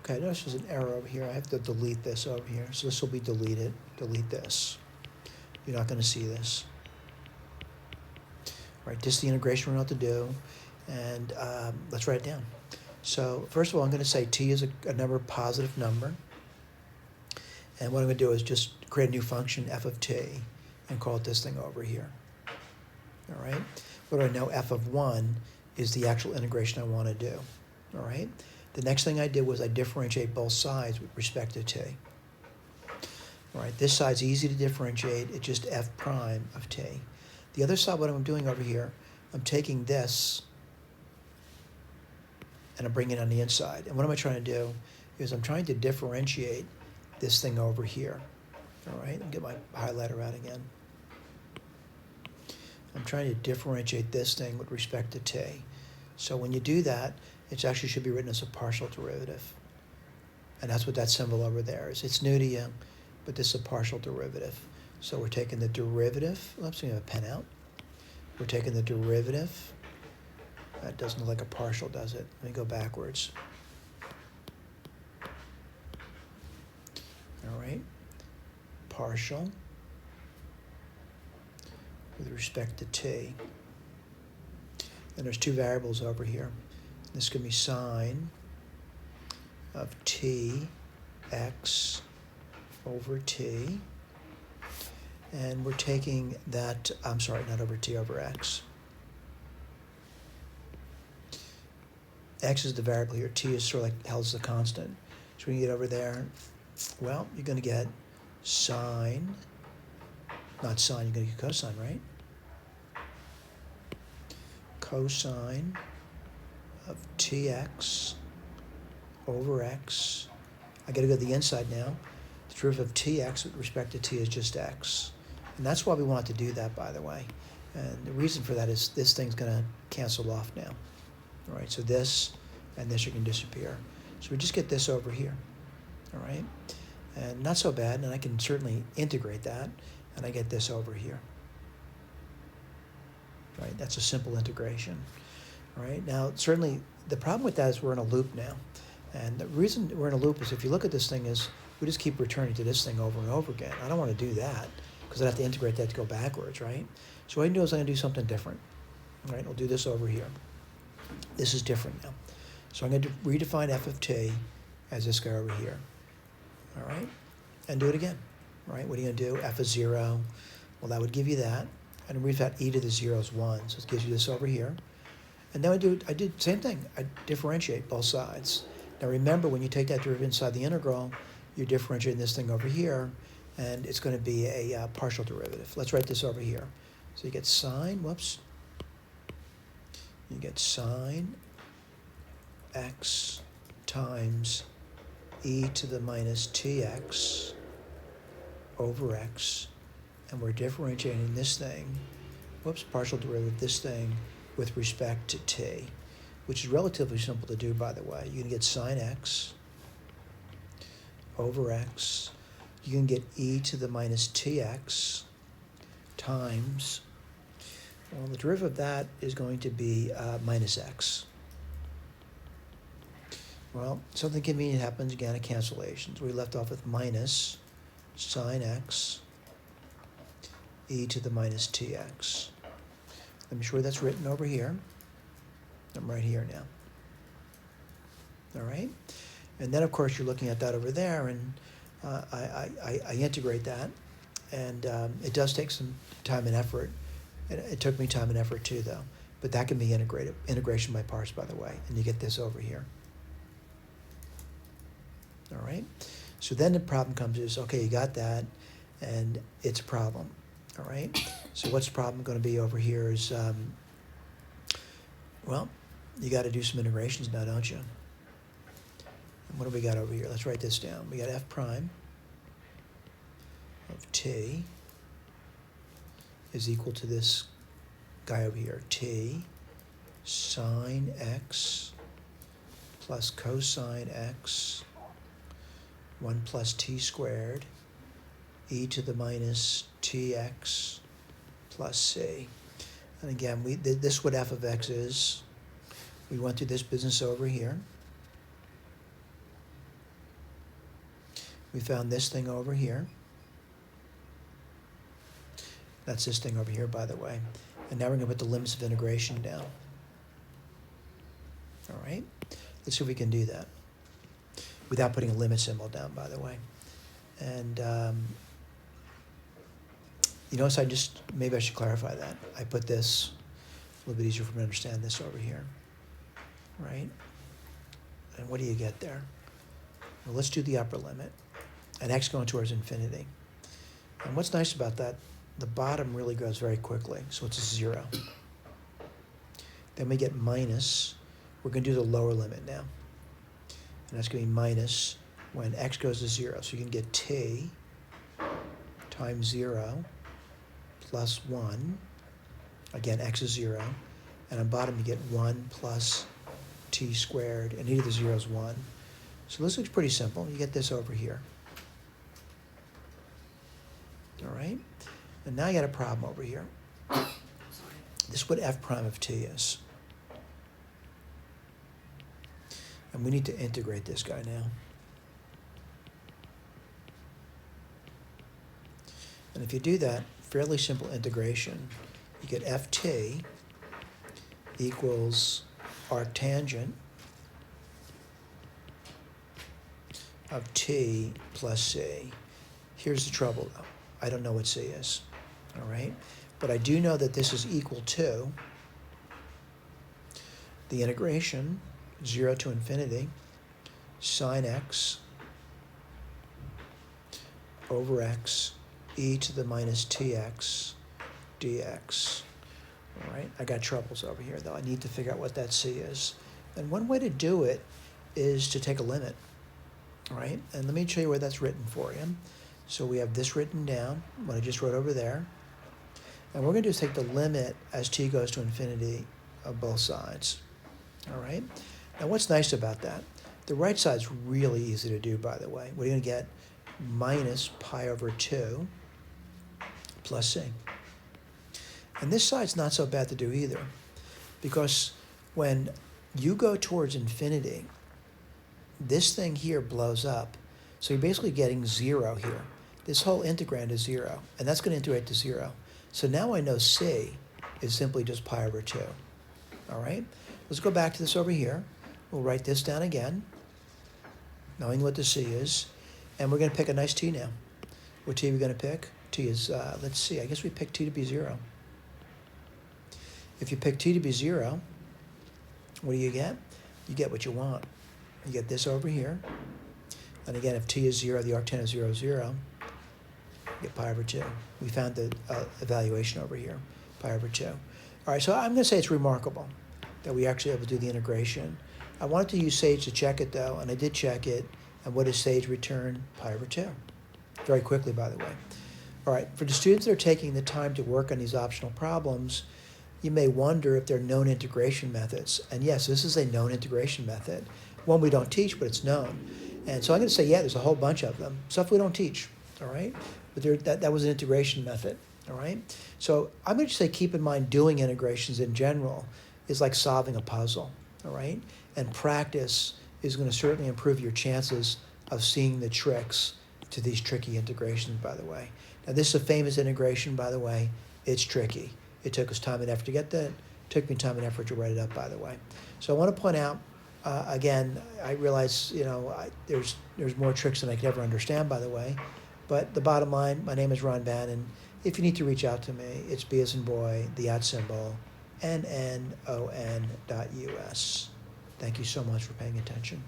Okay, notice there's an error over here. I have to delete this over here. So this will be deleted. Delete this. You're not going to see this. All right, this is the integration we're going to have to do. And let's write it down. So first of all, I'm going to say t is a number, positive number. And what I'm going to do is just create a new function, f of t, and call it this thing over here. All right? What do I know? F of 1 is the actual integration I want to do. All right? The next thing I did was I differentiate both sides with respect to t. All right, this side's easy to differentiate. It's just f prime of t. The other side, what I'm doing over here, I'm taking this and I'm bringing it on the inside. And what am I trying to do is I'm trying to differentiate this thing over here. All right, let me get my highlighter out again. I'm trying to differentiate this thing with respect to t. So when you do that, it actually should be written as a partial derivative. And that's what that symbol over there is. It's new to you, but this is a partial derivative. So we're taking the derivative. Oops, we have a pen out. We're taking the derivative. That doesn't look like a partial, does it? Let me go backwards. All right. Partial with respect to t. And there's two variables over here. This can be sine of t x over t. And we're taking that, I'm sorry, not over t, over x. X is the variable here. T is sort of like held as a constant. So when you get over there, well, you're going to get sine, not sine, you're going to get cosine, right? Cosine of tx over x. I got to go to the inside now. The derivative of tx with respect to t is just x. And that's why we want to do that, by the way. And the reason for that is this thing's going to cancel off now. All right, so this and this are going to disappear. So we just get this over here. All right, and not so bad. And I can certainly integrate that, and I get this over here. Right, that's a simple integration. All right, now certainly the problem with that is we're in a loop now. And the reason we're in a loop is if you look at this thing is we just keep returning to this thing over and over again. I don't want to do that because I'd have to integrate that to go backwards, right? So what I can do is I'm going to do something different. All right, I'll do this over here. This is different now. So I'm going to redefine f of t as this guy over here. All right, and do it again. All right, what are you going to do? F of 0, well, that would give you that. And we've got e to the 0 is 1, so it gives you this over here. And then I did the same thing. I differentiate both sides. Now remember, when you take that derivative inside the integral, you're differentiating this thing over here, and it's going to be a partial derivative. Let's write this over here. So you get sine, whoops. You get sine x times e to the minus tx over x, and we're differentiating this thing, whoops, partial derivative, this thing with respect to t, which is relatively simple to do, by the way. You can get sine x over x. You can get e to the minus tx times, well, the derivative of that is going to be minus x. Well, something convenient happens again at cancellations. We left off with minus sine x e to the minus tx. Let me show you that's written over here. I'm right here now. All right? And then, of course, you're looking at that over there, and I integrate that. And it does take some time and effort. It took me time and effort, too, though. But that can be integrated. Integration by parts, by the way. And you get this over here. All right? So then the problem comes is, okay, you got that, and it's a problem. All right? So what's the problem going to be over here is, well, you got to do some integrations now, don't you? And what do we got over here? Let's write this down. We got f prime of t is equal to this guy over here, t sine x plus cosine x 1 plus t squared e to the minus tx plus c. And again, this is what f of x is. We went through this business over here. We found this thing over here. That's this thing over here, by the way. And now we're going to put the limits of integration down. All right? Let's see if we can do that without putting a limit symbol down, by the way. And you notice maybe I should clarify that. I put this, a little bit easier for me to understand this over here, right? And what do you get there? Well, let's do the upper limit. And x going towards infinity. And what's nice about that, the bottom really grows very quickly, so it's a 0. Then we get minus, we're going to do the lower limit now. And that's going to be minus when x goes to 0. So you can get t times 0 plus 1. Again, x is 0. And on bottom you get 1 plus t squared, and e to the 0 is 1. So this looks pretty simple. You get this over here. All right? And now you got a problem over here. This is what f prime of t is. And we need to integrate this guy now. And if you do that, fairly simple integration, you get ft equals arctangent of t plus c. Here's the trouble, though. I don't know what c is, all right? But I do know that this is equal to the integration, 0 to infinity, sine x over x e to the minus tx dx. All right, I got troubles over here, though. I need to figure out what that c is. And one way to do it is to take a limit, all right? And let me show you where that's written for you. So we have this written down, what I just wrote over there. And we're going to do is take the limit as t goes to infinity of both sides, all right? Now what's nice about that? The right side's really easy to do, by the way. What are you going to get? Minus pi over 2 plus c. And this side's not so bad to do either, because when you go towards infinity, this thing here blows up. So you're basically getting 0 here. This whole integrand is 0, and that's going to integrate to 0. So now I know c is simply just pi over 2. All right? Let's go back to this over here. We'll write this down again, knowing what the c is. And we're going to pick a nice t now. What t are we going to pick? T is, let's see, I guess we pick t to be 0. If you pick t to be 0, what do you get? You get what you want. You get this over here. And again, if t is 0, the arctan is 0, 0. You get pi over 2. We found the evaluation over here, pi over 2. All right, so I'm going to say it's remarkable that we actually able to do the integration. I wanted to use Sage to check it, though, and I did check it. And what does Sage return? Pi over 2. Very quickly, by the way. All right, for the students that are taking the time to work on these optional problems, you may wonder if they're known integration methods. And yes, this is a known integration method. One we don't teach, but it's known. And so I'm going to say, yeah, there's a whole bunch of them. Stuff we don't teach, all right? But that was an integration method, all right? So I'm going to say keep in mind doing integrations in general is like solving a puzzle, all right? And practice is going to certainly improve your chances of seeing the tricks to these tricky integrations, by the way. Now, this is a famous integration, by the way. It's tricky. It took us time and effort to get that. It took me time and effort to write it up, by the way. So I want to point out, again, I realize, there's more tricks than I could ever understand, by the way. But the bottom line, my name is Ron Bannon. If you need to reach out to me, it's B as in boy, the @ NNON.US. Thank you so much for paying attention.